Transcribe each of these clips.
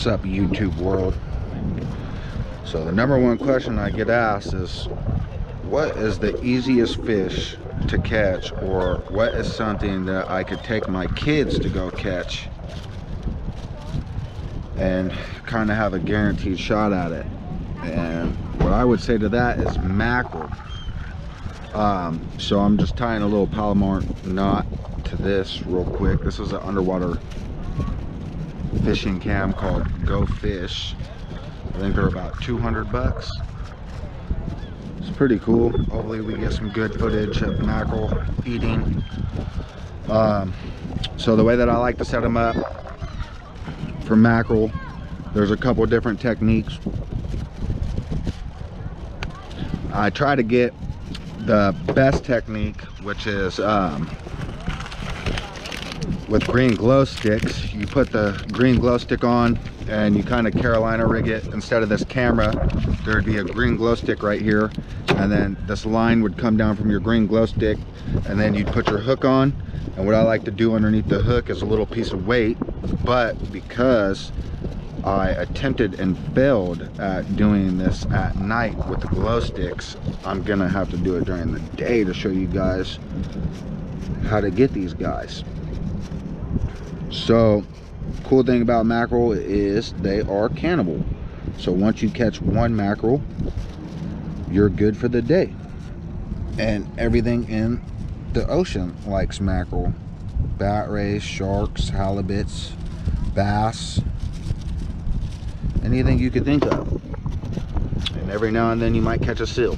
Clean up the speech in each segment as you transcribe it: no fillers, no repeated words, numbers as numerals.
up, YouTube world? So the number one question I get asked is, what is the easiest fish to catch, or what is something that I could take my kids to go catch and kind of have a guaranteed shot at it? And what I would say to that is mackerel. So I'm just tying a little Palomar knot to this real quick. This is an underwater fishing cam called Go Fish. I think they're about 200 bucks. It's pretty cool. Hopefully we get some good footage of mackerel eating. So the way that I like to set them up for mackerel, there's a couple different techniques. I try to get the best technique, which is with green glow sticks. You put the green glow stick on and you kind of Carolina rig it. Instead of this camera, there'd be a green glow stick right here, and then this line would come down from your green glow stick, and then you'd put your hook on. And what I like to do underneath the hook is a little piece of weight, but because I attempted and failed at doing this at night with the glow sticks, I'm gonna have to do it during the day to show you guys how to get these guys. So cool thing about mackerel is they are cannibal. So once you catch one mackerel, you're good for the day. And everything in the ocean likes mackerel. Bat rays, sharks, halibuts, bass, anything you could think of. And every now and then you might catch a seal.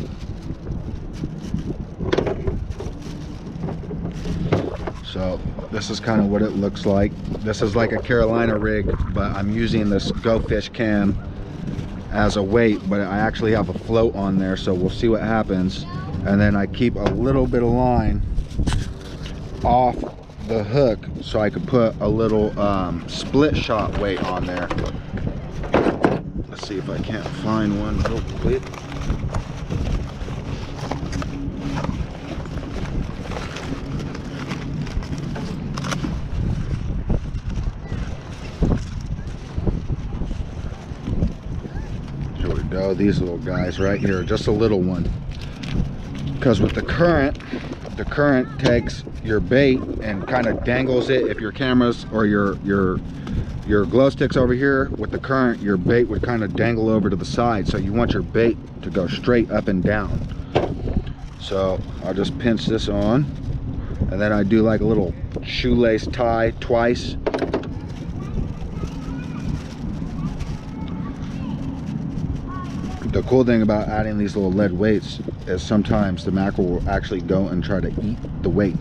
So this is kind of what it looks like. This is like a Carolina rig, but I'm using this Go Fish cam as a weight, but I actually have a float on there, so we'll see what happens. And then I keep a little bit of line off the hook so I could put a little split shot weight on there. Let's see if I can't find one real quick. Here we go, these little guys right here, just a little one. Because with the current takes your bait and kind of dangles it. If your cameras or your glow sticks over here, with the current, your bait would kind of dangle over to the side. So you want your bait to go straight up and down. So I'll just pinch this on, and then I do like a little shoelace tie twice. The cool thing about adding these little lead weights is sometimes the mackerel will actually go and try to eat the weight,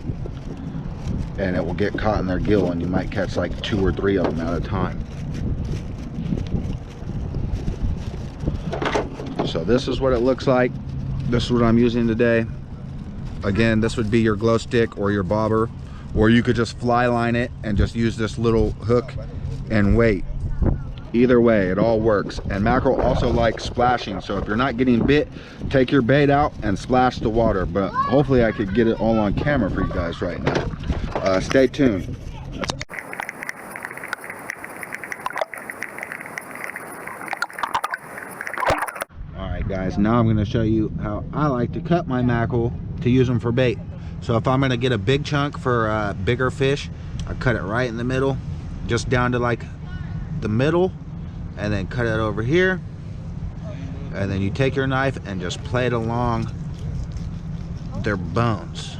and it will get caught in their gill, and you might catch like 2 or 3 of them at a time. So this is what it looks like. This is what I'm using today. Again, this would be your glow stick or your bobber, or you could just fly line it and just use this little hook and weight. Either way, it all works. And mackerel also like splashing, so if you're not getting bit, take your bait out and splash the water. But hopefully I could get it all on camera for you guys right now. Stay tuned. Alright guys, now I'm going to show you how I like to cut my mackerel to use them for bait. So if I'm going to get a big chunk for bigger fish, I cut it right in the middle, just down to like the middle, and then cut it over here, and then you take your knife and just play it along their bones,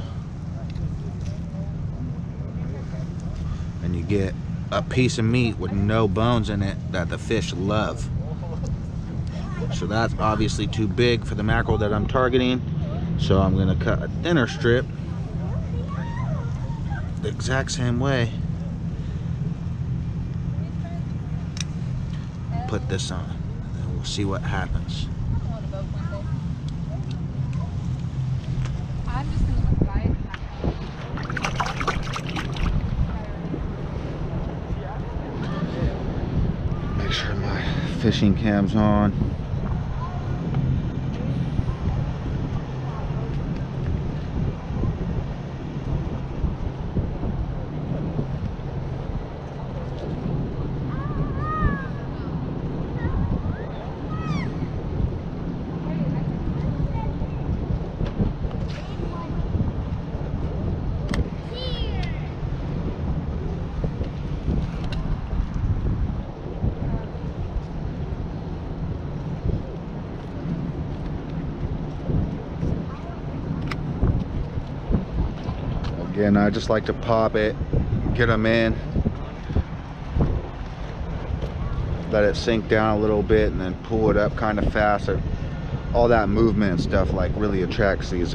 and you get a piece of meat with no bones in it that the fish love. So that's obviously too big for the mackerel that I'm targeting, so I'm going to cut a thinner strip the exact same way. Put this on, and we'll see what happens. Make sure my fishing cam's on. And I just like to pop it, get them in, let it sink down a little bit, and then pull it up kind of fast. All that movement and stuff like really attracts these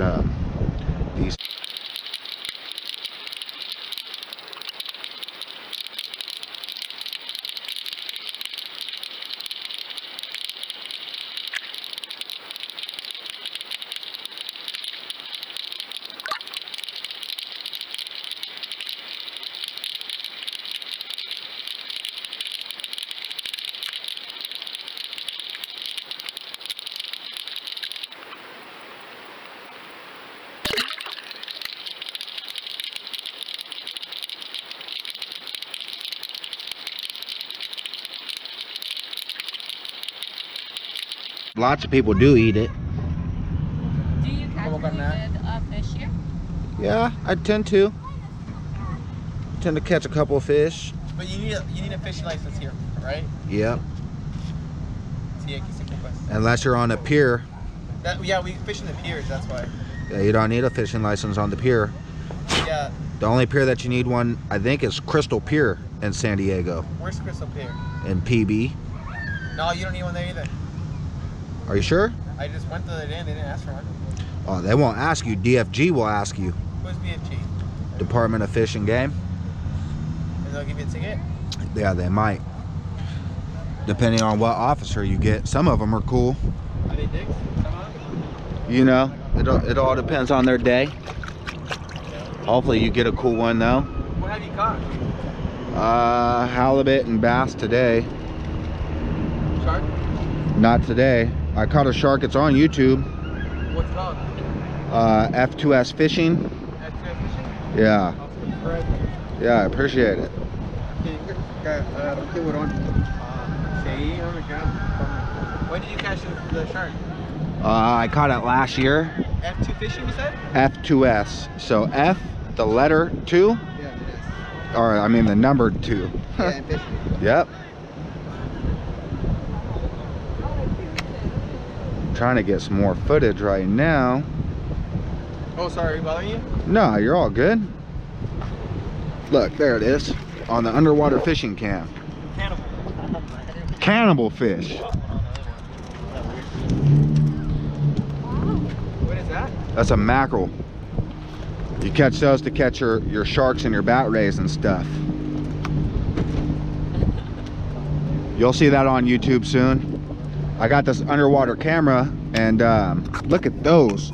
lots of people do eat it. Do you catch any good fish here? Yeah, I tend to catch a couple of fish. But you need a fishing license here, right? Yep. Unless you're on a pier. Yeah, we fish in the piers, that's why. Yeah, you don't need a fishing license on the pier. Yeah. The only pier that you need one, I think, is Crystal Pier in San Diego. Where's Crystal Pier? In PB. No, you don't need one there either. Are you sure? I just went the other day and they didn't ask for one. Oh, they won't ask you. DFG will ask you. Who's BFG? Department of Fish and Game. And they'll give you a ticket? Yeah, they might. Depending on what officer you get. Some of them are cool. Are they dicks? Come on. You know, it all depends on their day. Hopefully you get a cool one though. What have you caught? Halibut and bass today. Shark? Not today. I caught a shark. It's on YouTube. What's it called? F2S Fishing. F2S Fishing? Yeah. Yeah, I appreciate it. When did you catch the shark? I caught it last year. F2 Fishing, you said? F2S. So F, the letter 2. Yeah, yes. Or I mean the number 2. Yeah, and fishing. Yep. Trying to get some more footage right now. Oh, sorry, bothering you? No, you're all good. Look, there it is on the underwater fishing cam. Cannibal. Cannibal fish. What is that? That's a mackerel. You catch those to catch your sharks and your bat rays and stuff. You'll see that on YouTube soon. I got this underwater camera and look at those.